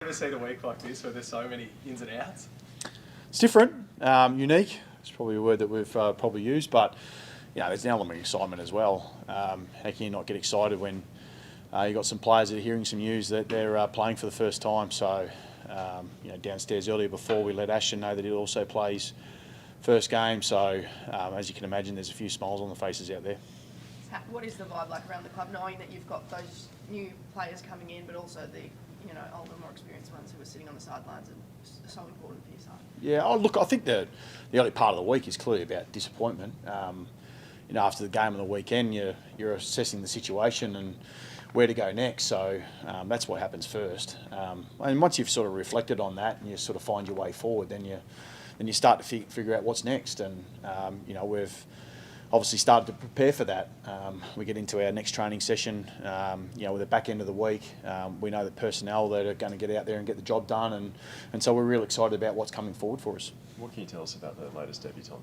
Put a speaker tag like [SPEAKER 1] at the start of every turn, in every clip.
[SPEAKER 1] Ever seen a week like this where there's so many ins and outs?
[SPEAKER 2] It's different, unique. It's probably a word that we've probably used, but there's an element of excitement as well. How can you not get excited when you've got some players that are hearing some news that they're playing for the first time? So, downstairs earlier before we let Ashton know that he'll also play his first game. So, as you can imagine, there's a few smiles on the faces out there.
[SPEAKER 3] What is the vibe like around the club, knowing that you've got those new players coming in, but also the older, more experienced ones who are sitting on the sidelines and so important for your side?
[SPEAKER 2] Yeah, look, I think the early part of the week is clearly about disappointment. After the game on the weekend, you're assessing the situation and where to go next. So that's what happens first. And once you've sort of reflected on that and you sort of find your way forward, then you start to figure out what's next. And we've obviously started to prepare for that. We get into our next training session, with the back end of the week. We know the personnel that are going to get out there and get the job done, and so we're real excited about what's coming forward for us.
[SPEAKER 1] What can you tell us about the latest debutant?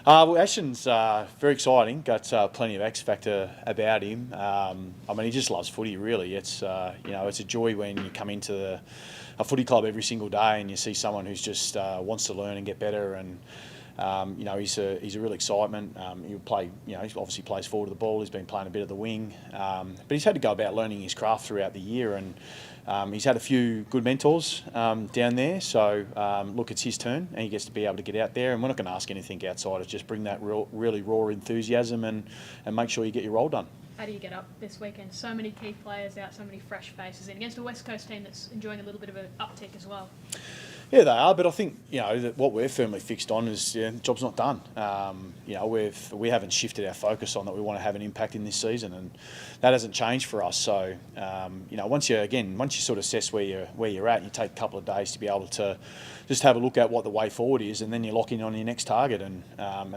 [SPEAKER 2] Well, Ashton's very exciting. Got plenty of X factor about him. He just loves footy. Really, it's it's a joy when you come into a footy club every single day and you see someone who's just wants to learn and get better. And he's a real excitement. He obviously plays forward of the ball. He's been playing a bit of the wing, but he's had to go about learning his craft throughout the year, and he's had a few good mentors down there. So look, it's his turn, and he gets to be able to get out there. And we're not going to ask anything outside. It's just bring that really raw enthusiasm and make sure you get your role done.
[SPEAKER 4] How do you get up this weekend? So many key players out, so many fresh faces in against a West Coast team that's enjoying a little bit of an uptick as well.
[SPEAKER 2] Yeah, they are, but I think that what we're firmly fixed on is the job's not done. We haven't shifted our focus on that. We want to have an impact in this season, and that hasn't changed for us. So, once you sort of assess where you're at, you take a couple of days to be able to just have a look at what the way forward is, and then you lock in on your next target, and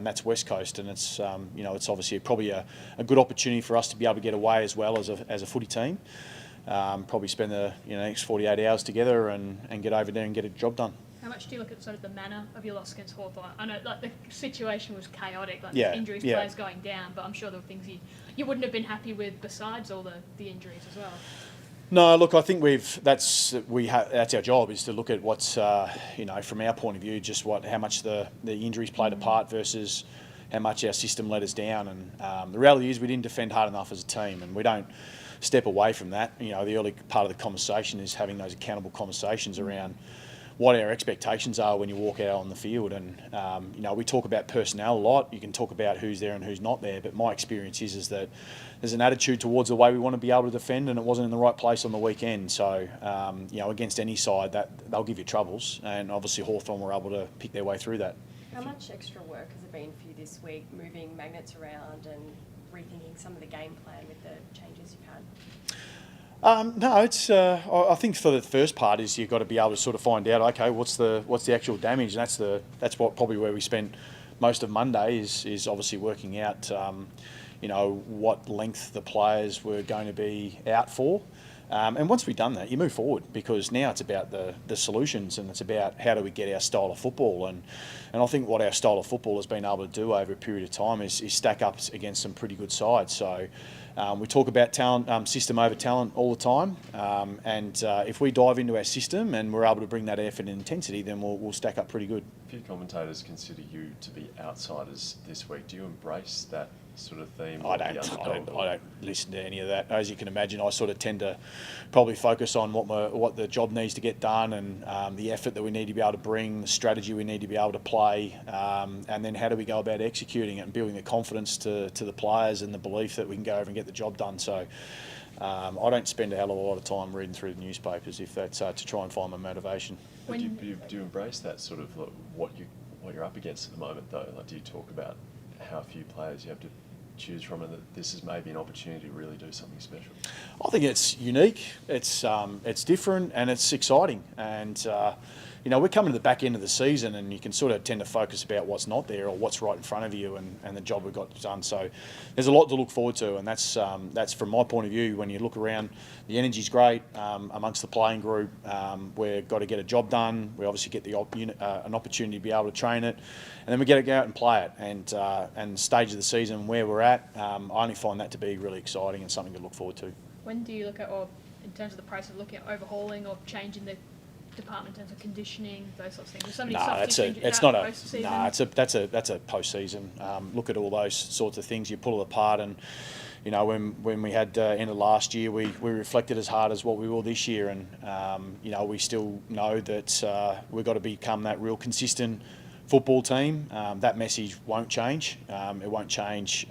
[SPEAKER 2] that's West Coast, and it's it's obviously probably a good opportunity for us to be able to get away as well as a footy team. Probably spend the next 48 hours together and get over there and get a job done.
[SPEAKER 4] How much do you look at sort of the manner of your loss against Hawthorn? I know the situation was chaotic, injuries, players going down, but I'm sure there were things you wouldn't have been happy with besides all the injuries as well.
[SPEAKER 2] No, look, I think that's our job, is to look at what's from our point of view, just how much the injuries played a part versus how much our system let us down. And the reality is we didn't defend hard enough as a team, and we don't step away from that. The early part of the conversation is having those accountable conversations around what our expectations are when you walk out on the field. And we talk about personnel a lot. You can talk about who's there and who's not there, but my experience is that there's an attitude towards the way we want to be able to defend, and it wasn't in the right place on the weekend. So against any side, that they'll give you troubles, and obviously Hawthorn were able to pick their way through that.
[SPEAKER 5] How much extra work has it been for you this week, moving magnets around and rethinking some of the game plan with the changes you've had?
[SPEAKER 2] No, it's. I think for the first part is you've got to be able to sort of find out, okay, what's the actual damage, and that's what probably where we spent most of Monday is obviously working out, what length the players were going to be out for. And once we've done that, you move forward, because now it's about the solutions, and it's about how do we get our style of football. And I think what our style of football has been able to do over a period of time is stack up against some pretty good sides. So we talk about talent, system over talent all the time. And if we dive into our system and we're able to bring that effort and intensity, then we'll stack up pretty good.
[SPEAKER 1] A few commentators consider you to be outsiders this week. Do you embrace that sort of theme?
[SPEAKER 2] I don't listen to any of that. As you can imagine, I sort of tend to probably focus on what the job needs to get done, and the effort that we need to be able to bring, the strategy we need to be able to play, and then how do we go about executing it and building the confidence to the players and the belief that we can go over and get the job done. So I don't spend a hell of a lot of time reading through the newspapers if that's to try and find my motivation.
[SPEAKER 1] Do you embrace that sort of what you're up against at the moment, though? Like, do you talk about how few players you have to choose from, and that this is maybe an opportunity to really do something special?
[SPEAKER 2] I think it's unique, it's different, and it's exciting. And we're coming to the back end of the season, and you can sort of tend to focus about what's not there or what's right in front of you, and the job we've got done. So there's a lot to look forward to, and that's from my point of view. When you look around, the energy's great amongst the playing group. We've got to get a job done. We obviously get an opportunity to be able to train it, and then we get to go out and play it. And the stage of the season where we're at, I only find that to be really exciting and something to look forward to.
[SPEAKER 4] When do you look at, or in terms of the process of looking at overhauling or changing the department in terms of conditioning, those sorts of things? There's so many soft issues
[SPEAKER 2] it's not a
[SPEAKER 4] post-season.
[SPEAKER 2] that's a post-season. Look at all those sorts of things. You pull it apart, and you know when we had end of last year, we reflected as hard as what we will this year, and you know we still know that we've got to become that real consistent football team. That message won't change. It won't change,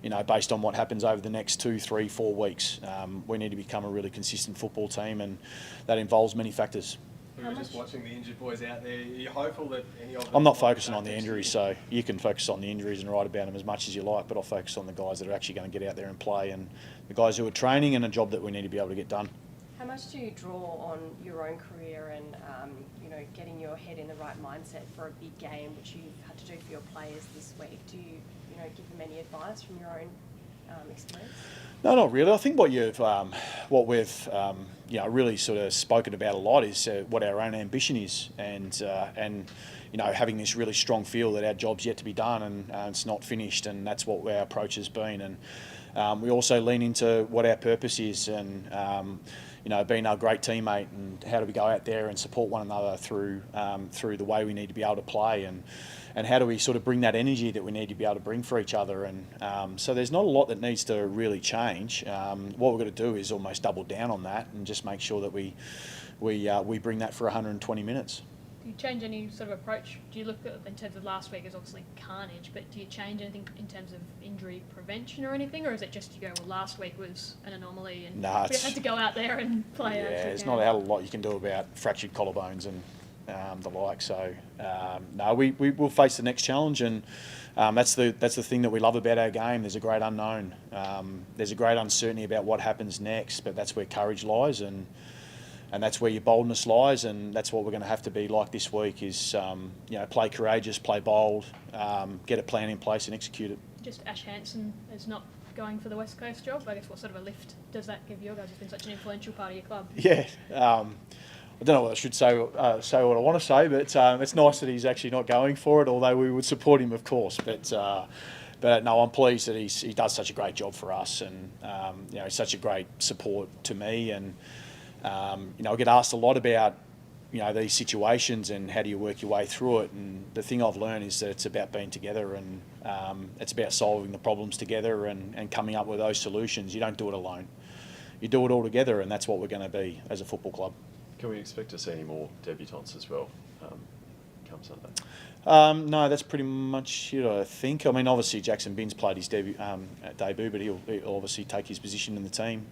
[SPEAKER 2] you know, based on what happens over the next 2, 3, 4 weeks. We need to become a really consistent football team, and that involves many factors.
[SPEAKER 6] We were just watching the injured boys out there. Are you hopeful that any of them...
[SPEAKER 2] I'm not focusing on the injuries, so you can focus on the injuries and write about them as much as you like, but I'll focus on the guys that are actually going to get out there and play, and the guys who are training, and a job that we need to be able to get done.
[SPEAKER 5] How much do you draw on your own career and you know, getting your head in the right mindset for a big game, which you've had to do for your players this week? Do you give them any advice from your own experience?
[SPEAKER 2] No, not really. I think what we've you know, really sort of spoken about a lot is what our own ambition is, and you know, having this really strong feel that our job's yet to be done, and it's not finished, and that's what our approach has been. And we also lean into what our purpose is, and you know, being a great teammate, and how do we go out there and support one another through the way we need to be able to play, and how do we sort of bring that energy that we need to be able to bring for each other. And so there's not a lot that needs to really change. What we've got to do is almost double down on that and just make sure that we bring that for 120 minutes.
[SPEAKER 4] Do you change any sort of approach? Do you look at, in terms of last week, is obviously carnage, but do you change anything in terms of injury prevention or anything, or is it just you go, well, last week was an anomaly and we had to go out there and play?
[SPEAKER 2] Yeah, there's not a hell of a lot you can do about fractured collarbones and the like. So no, we'll face the next challenge, and that's the thing that we love about our game. There's a great unknown. There's a great uncertainty about what happens next, but that's where courage lies, and that's where your boldness lies, and that's what we're going to have to be like this week. Is you know, play courageous, play bold, get a plan in place, and execute it. Just
[SPEAKER 4] Ash Hansen is not going for the West Coast job. I guess what sort of a lift does that give you guys? It's been such an influential part of your club.
[SPEAKER 2] Yeah. I don't know what I should say what I want to say, but it's nice that he's actually not going for it, although we would support him, of course. But no, I'm pleased that he does such a great job for us, and you know, he's such a great support to me. And you know, I get asked a lot about, you know, these situations and how do you work your way through it. And the thing I've learned is that it's about being together, and it's about solving the problems together and coming up with those solutions. You don't do it alone. You do it all together, and that's what we're going to be as a football club.
[SPEAKER 1] Can we expect to see any more debutants as well come Sunday?
[SPEAKER 2] No, that's pretty much it, I think. I mean, obviously Jackson Binns played his debut, but he'll obviously take his position in the team.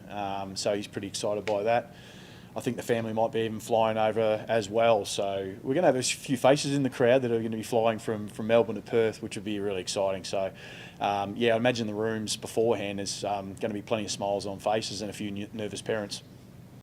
[SPEAKER 2] So he's pretty excited by that. I think the family might be even flying over as well. So we're going to have a few faces in the crowd that are going to be flying from Melbourne to Perth, which would be really exciting. So, yeah, I imagine the rooms beforehand is going to be plenty of smiles on faces and a few nervous parents.